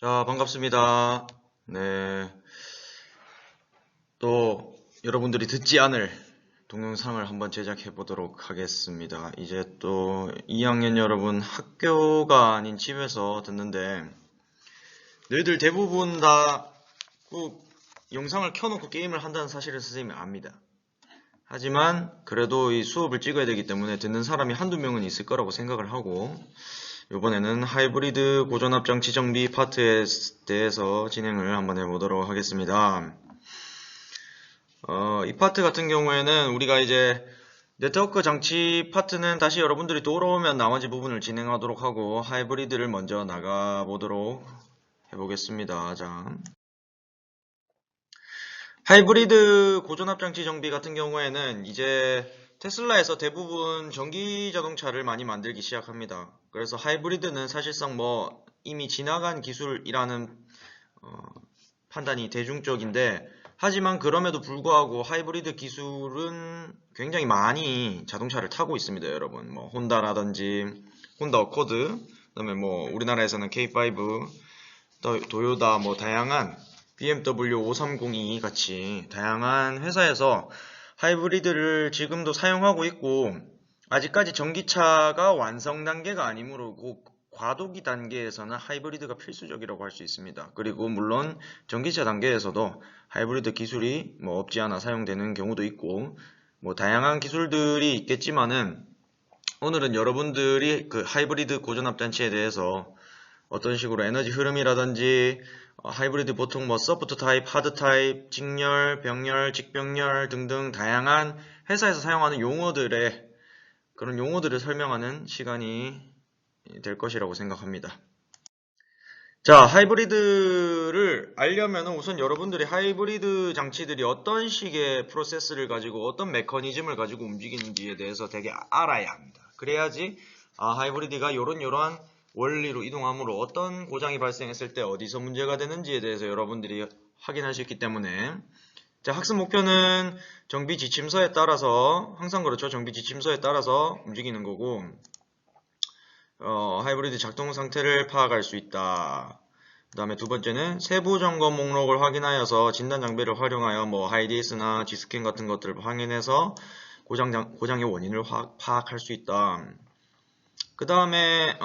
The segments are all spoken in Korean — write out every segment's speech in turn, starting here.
자, 반갑습니다. 네. 또 여러분들이 듣지 않을 동영상을 한번 제작해 보도록 하겠습니다. 이제 또 2학년 여러분 학교가 아닌 집에서 듣는데 너희들 대부분 다 꼭 영상을 켜놓고 게임을 한다는 사실을 선생님이 압니다. 하지만 그래도 이 수업을 찍어야 되기 때문에 듣는 사람이 한두 명은 있을 거라고 생각을 하고 이번에는 하이브리드 고전압장치 정비 파트에 대해서 진행을 한번 해보도록 하겠습니다. 이 파트 같은 경우에는 우리가 이제 네트워크 장치 파트는 다시 여러분들이 돌아오면 나머지 부분을 진행하도록 하고 하이브리드를 먼저 나가보도록 해보겠습니다. 자, 하이브리드 고전압장치 정비 같은 경우에는 이제 테슬라에서 대부분 전기 자동차를 많이 만들기 시작합니다. 그래서 하이브리드는 사실상 뭐 이미 지나간 기술이라는 판단이 대중적인데, 하지만 그럼에도 불구하고 하이브리드 기술은 굉장히 많이 자동차를 타고 있습니다, 여러분. 뭐 혼다라든지 혼다 어코드, 그다음에 뭐 우리나라에서는 K5, 도요타, 뭐 다양한 BMW 5302 같이 다양한 회사에서 하이브리드를 지금도 사용하고 있고, 아직까지 전기차가 완성 단계가 아니므로 과도기 단계에서는 하이브리드가 필수적이라고 할 수 있습니다. 그리고 물론 전기차 단계에서도 하이브리드 기술이 뭐 없지 않아 사용되는 경우도 있고, 뭐 다양한 기술들이 있겠지만은 오늘은 여러분들이 그 하이브리드 고전압장치에 대해서 어떤 식으로 에너지 흐름이라든지 하이브리드 보통 뭐 소프트 타입, 하드 타입, 직렬, 병렬, 직병렬 등등 다양한 회사에서 사용하는 그런 용어들을 설명하는 시간이 될 것이라고 생각합니다. 자, 하이브리드를 알려면 우선 여러분들이 하이브리드 장치들이 어떤 식의 프로세스를 가지고 어떤 메커니즘을 가지고 움직이는지에 대해서 되게 알아야 합니다. 그래야지 하이브리드가 요런 원리로 이동함으로 어떤 고장이 발생했을 때 어디서 문제가 되는지에 대해서 여러분들이 확인할 수 있기 때문에, 자, 학습 목표는 정비 지침서에 따라서 항상 그렇죠. 정비 지침서에 따라서 움직이는 거고, 하이브리드 작동 상태를 파악할 수 있다. 그 다음에 두 번째는 세부 점검 목록을 확인하여서 진단 장비를 활용하여 뭐 하이디스나 지스캔 같은 것들을 확인해서 고장의 원인을 파악할 수 있다. 그 다음에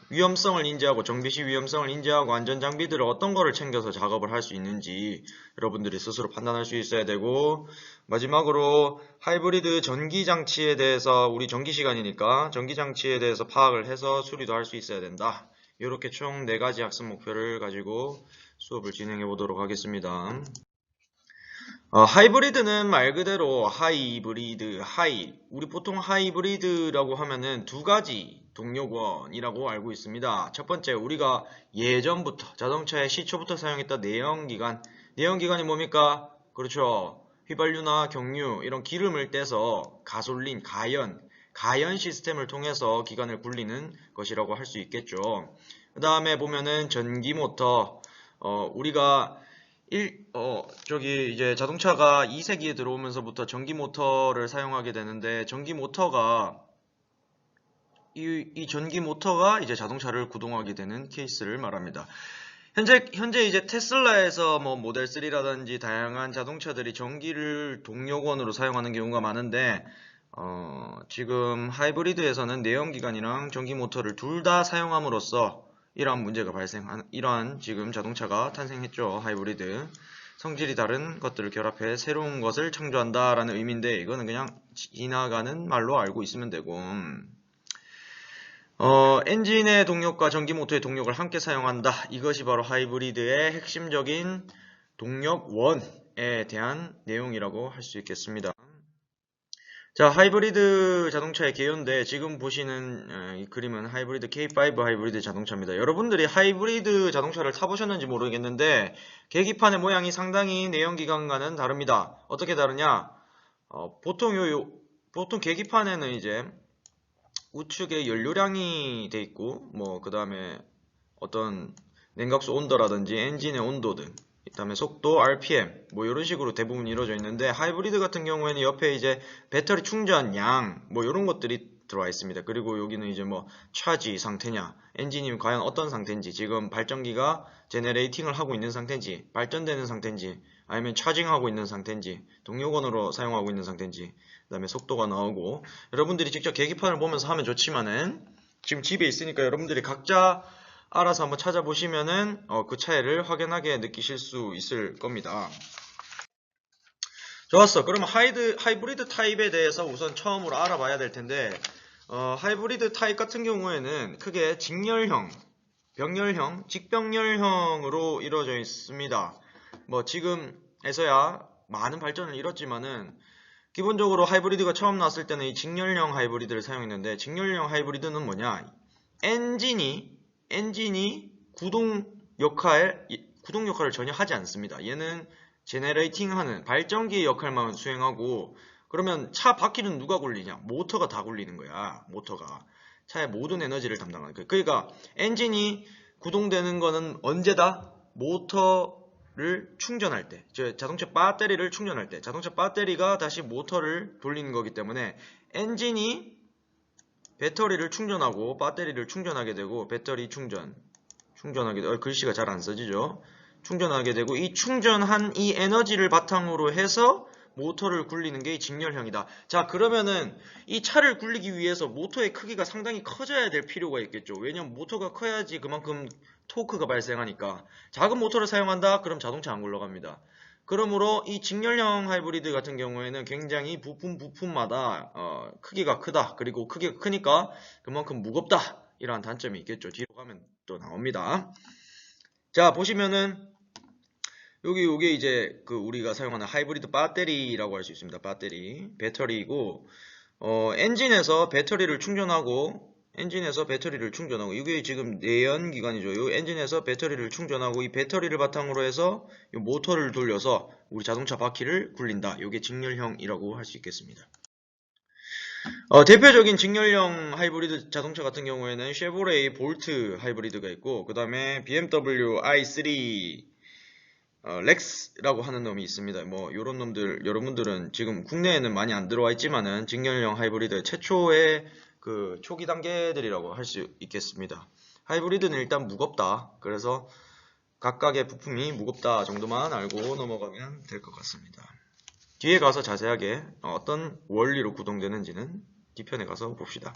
위험성을 인지하고 정비 시 위험성을 인지하고 안전 장비들을 어떤 거를 챙겨서 작업을 할 수 있는지 여러분들이 스스로 판단할 수 있어야 되고, 마지막으로 하이브리드 전기 장치에 대해서 우리 전기 시간이니까 전기 장치에 대해서 파악을 해서 수리도 할 수 있어야 된다. 이렇게 총 4가지 학습 목표를 가지고 수업을 진행해 보도록 하겠습니다. 하이브리드는 말 그대로 우리 보통 하이브리드라고 하면은 2가지 동력원이라고 알고 있습니다. 첫 번째, 우리가 예전부터 자동차의 시초부터 사용했던 내연기관이 뭡니까? 그렇죠. 휘발유나 경유 이런 기름을 떼서 가솔린, 가연 시스템을 통해서 기관을 굴리는 것이라고 할 수 있겠죠. 그 다음에 보면은 전기모터, 우리가 이제 자동차가 2세기에 들어오면서부터 전기 모터를 사용하게 되는데, 이 전기 모터가 이제 자동차를 구동하게 되는 케이스를 말합니다. 현재 이제 테슬라에서 뭐 모델 3라든지 다양한 자동차들이 전기를 동력원으로 사용하는 경우가 많은데, 지금 하이브리드에서는 내연기관이랑 전기 모터를 둘 다 사용함으로써 이러한 지금 자동차가 탄생했죠. 하이브리드. 성질이 다른 것들을 결합해 새로운 것을 창조한다라는 의미인데, 이거는 그냥 지나가는 말로 알고 있으면 되고, 엔진의 동력과 전기 모터의 동력을 함께 사용한다. 이것이 바로 하이브리드의 핵심적인 동력원에 대한 내용이라고 할 수 있겠습니다. 자, 하이브리드 자동차의 개요인데, 지금 보시는 이 그림은 하이브리드 K5 하이브리드 자동차입니다. 여러분들이 하이브리드 자동차를 타보셨는지 모르겠는데, 계기판의 모양이 상당히 내연기관과는 다릅니다. 어떻게 다르냐? 보통 계기판에는 이제 우측에 연료량이 돼 있고, 뭐 그 다음에 어떤 냉각수 온도라든지 엔진의 온도 등, 그 다음에 속도, RPM, 뭐 이런 식으로 대부분 이루어져 있는데, 하이브리드 같은 경우에는 옆에 이제 배터리 충전 양, 뭐 이런 것들이 들어와 있습니다. 그리고 여기는 이제 뭐 차지 상태냐, 엔진이 과연 어떤 상태인지, 지금 발전기가 제네레이팅을 하고 있는 상태인지, 발전되는 상태인지, 아니면 차징하고 있는 상태인지, 동력원으로 사용하고 있는 상태인지, 그 다음에 속도가 나오고, 여러분들이 직접 계기판을 보면서 하면 좋지만은 지금 집에 있으니까 여러분들이 각자 알아서 한번 찾아보시면은 그 차이를 확연하게 느끼실 수 있을 겁니다. 좋았어. 그러면 하이브리드 타입에 대해서 우선 처음으로 알아봐야 될 텐데, 하이브리드 타입 같은 경우에는 크게 직렬형, 병렬형, 직병렬형으로 이루어져 있습니다. 뭐 지금에서야 많은 발전을 이뤘지만은 기본적으로 하이브리드가 처음 나왔을 때는 이 직렬형 하이브리드를 사용했는데, 직렬형 하이브리드는 뭐냐? 엔진이 구동 역할을 전혀 하지 않습니다. 얘는 제네레이팅 하는 발전기의 역할만 수행하고, 그러면 차 바퀴는 누가 굴리냐? 모터가 다 굴리는 거야. 모터가 차의 모든 에너지를 담당하는 거야. 그러니까 엔진이 구동되는 거는 언제다? 모터를 충전할 때, 자동차 배터리를 충전할 때, 자동차 배터리가 다시 모터를 돌리는 거기 때문에 엔진이 배터리를 충전하고 배터리를 충전하게 되고, 배터리 충전하게 되고, 글씨가 잘 안 써지죠? 충전하게 되고, 이 충전한 이 에너지를 바탕으로 해서 모터를 굴리는 게 직렬형이다. 자, 그러면은 이 차를 굴리기 위해서 모터의 크기가 상당히 커져야 될 필요가 있겠죠. 왜냐면 모터가 커야지 그만큼 토크가 발생하니까. 작은 모터를 사용한다? 그럼 자동차 안 굴러갑니다. 그러므로 이 직렬형 하이브리드 같은 경우에는 굉장히 부품마다 크기가 크다. 그리고 크기가 크니까 그만큼 무겁다. 이러한 단점이 있겠죠. 뒤로 가면 또 나옵니다. 자, 보시면은 요게 이제 우리가 사용하는 하이브리드 배터리라고 할 수 있습니다. 배터리이고, 엔진에서 배터리를 충전하고, 이게 지금 내연기관이죠. 이 엔진에서 배터리를 충전하고, 이 배터리를 바탕으로 해서 이 모터를 돌려서 우리 자동차 바퀴를 굴린다. 이게 직렬형이라고 할 수 있겠습니다. 대표적인 직렬형 하이브리드 자동차 같은 경우에는 쉐보레이 볼트 하이브리드가 있고, 그 다음에 BMW i3 렉스라고 하는 놈이 있습니다. 뭐 요런 놈들 여러분들은 지금 국내에는 많이 안 들어와 있지만은 직렬형 하이브리드 최초의 초기 단계들이라고 할 수 있겠습니다. 하이브리드는 일단 무겁다. 그래서 각각의 부품이 무겁다 정도만 알고 넘어가면 될 것 같습니다. 뒤에 가서 자세하게 어떤 원리로 구동되는지는 뒤편에 가서 봅시다.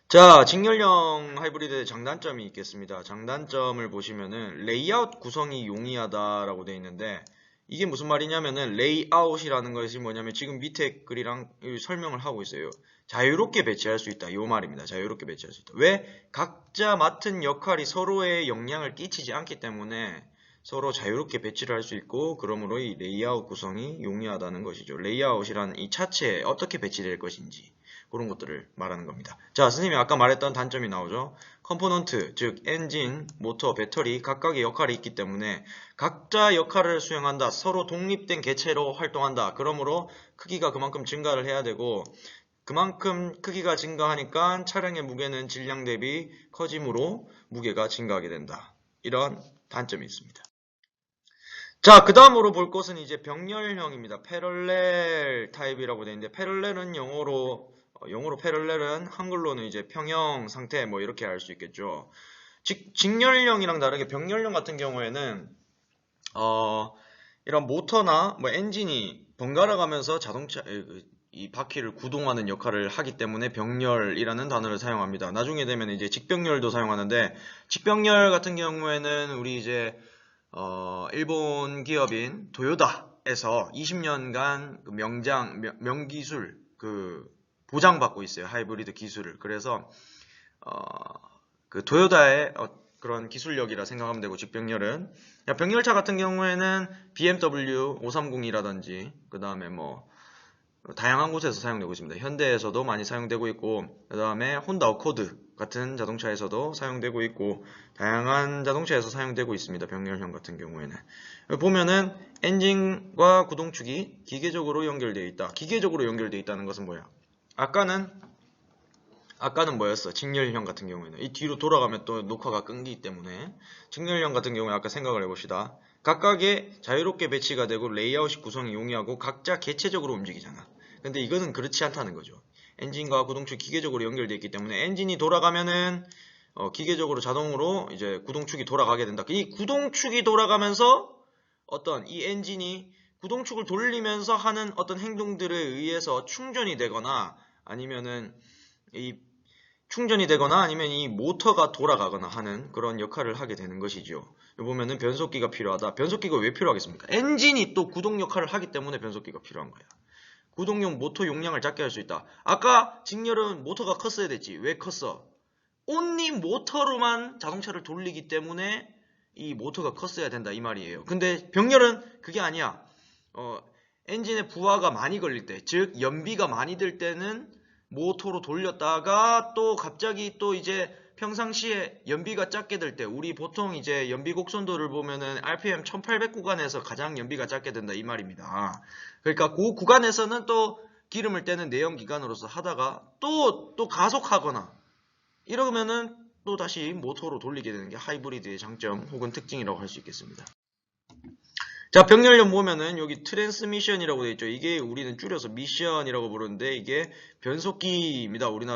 자, 직렬형 하이브리드의 장단점이 있겠습니다. 장단점을 보시면은 레이아웃 구성이 용이하다라고 되어 있는데, 이게 무슨 말이냐면은 레이아웃이라는 것이 뭐냐면 지금 밑에 글이랑 설명을 하고 있어요. 자유롭게 배치할 수 있다. 요 말입니다. 자유롭게 배치할 수 있다. 왜? 각자 맡은 역할이 서로의 영향을 끼치지 않기 때문에 서로 자유롭게 배치를 할 수 있고, 그러므로 이 레이아웃 구성이 용이하다는 것이죠. 레이아웃이란 이 차체에 어떻게 배치될 것인지 그런 것들을 말하는 겁니다. 자, 선생님이 아까 말했던 단점이 나오죠. 컴포넌트, 즉 엔진, 모터, 배터리 각각의 역할이 있기 때문에 각자 역할을 수행한다. 서로 독립된 개체로 활동한다. 그러므로 크기가 그만큼 증가를 해야 되고, 그만큼 크기가 증가하니까 차량의 무게는 질량 대비 커짐으로 무게가 증가하게 된다. 이런 단점이 있습니다. 자, 그 다음으로 볼 것은 이제 병렬형입니다. 패럴렐 타입이라고 되어 있는데, 패럴렐은 영어로 패럴렐은 한글로는 이제 평형 상태 뭐 이렇게 알 수 있겠죠. 직렬형이랑 다르게 병렬형 같은 경우에는 이런 모터나 뭐 엔진이 번갈아 가면서 자동차 이 바퀴를 구동하는 역할을 하기 때문에 병렬이라는 단어를 사용합니다. 나중에 되면 이제 직병렬도 사용하는데, 직병렬 같은 경우에는 우리 이제 일본 기업인 도요다에서 20년간 명기술 보장받고 있어요. 하이브리드 기술을. 그래서 도요다의 그런 기술력이라 생각하면 되고, 직병렬은 병렬차 같은 경우에는 BMW 530이라든지 그 다음에 뭐 다양한 곳에서 사용되고 있습니다. 현대에서도 많이 사용되고 있고, 그 다음에 혼다 어코드 같은 자동차에서도 사용되고 있고, 다양한 자동차에서 사용되고 있습니다. 병렬형 같은 경우에는 보면은 엔진과 구동축이 기계적으로 연결되어 있다. 기계적으로 연결되어 있다는 것은 뭐야? 아까는 뭐였어? 직렬형 같은 경우에는 이 뒤로 돌아가면 또 녹화가 끊기기 때문에, 직렬형 같은 경우에 아까 생각을 해봅시다. 각각의 자유롭게 배치가 되고 레이아웃이 구성이 용이하고 각자 개체적으로 움직이잖아. 근데 이거는 그렇지 않다는 거죠. 엔진과 구동축 기계적으로 연결되어 있기 때문에 엔진이 돌아가면은 기계적으로 자동으로 이제 구동축이 돌아가게 된다. 이 구동축이 돌아가면서 어떤 이 엔진이 구동축을 돌리면서 하는 어떤 행동들에 의해서 충전이 되거나 아니면 이 모터가 돌아가거나 하는 그런 역할을 하게 되는 것이죠. 보면은 변속기가 필요하다. 변속기가 왜 필요하겠습니까? 엔진이 또 구동 역할을 하기 때문에 변속기가 필요한 거야. 구동용 모터 용량을 작게 할 수 있다. 아까 직렬은 모터가 컸어야 됐지. 왜 컸어? 온리 모터로만 자동차를 돌리기 때문에 이 모터가 컸어야 된다 이 말이에요. 근데 병렬은 그게 아니야. 엔진의 부하가 많이 걸릴 때, 즉 연비가 많이 들 때는 모터로 돌렸다가 또 갑자기 또 이제 평상시에 연비가 작게 될 때, 우리 보통 이제 연비 곡선도를 보면은 RPM 1800 구간에서 가장 연비가 작게 된다 이 말입니다. 그러니까 그 구간에서는 또 기름을 떼는 내연기관으로서 하다가 또 가속하거나 이러면은 또 다시 모터로 돌리게 되는 게 하이브리드의 장점 혹은 특징이라고 할 수 있겠습니다. 자, 병렬련 보면은 여기 트랜스미션이라고 되어 있죠. 이게 우리는 줄여서 미션이라고 부르는데 이게 변속기입니다. 우리나라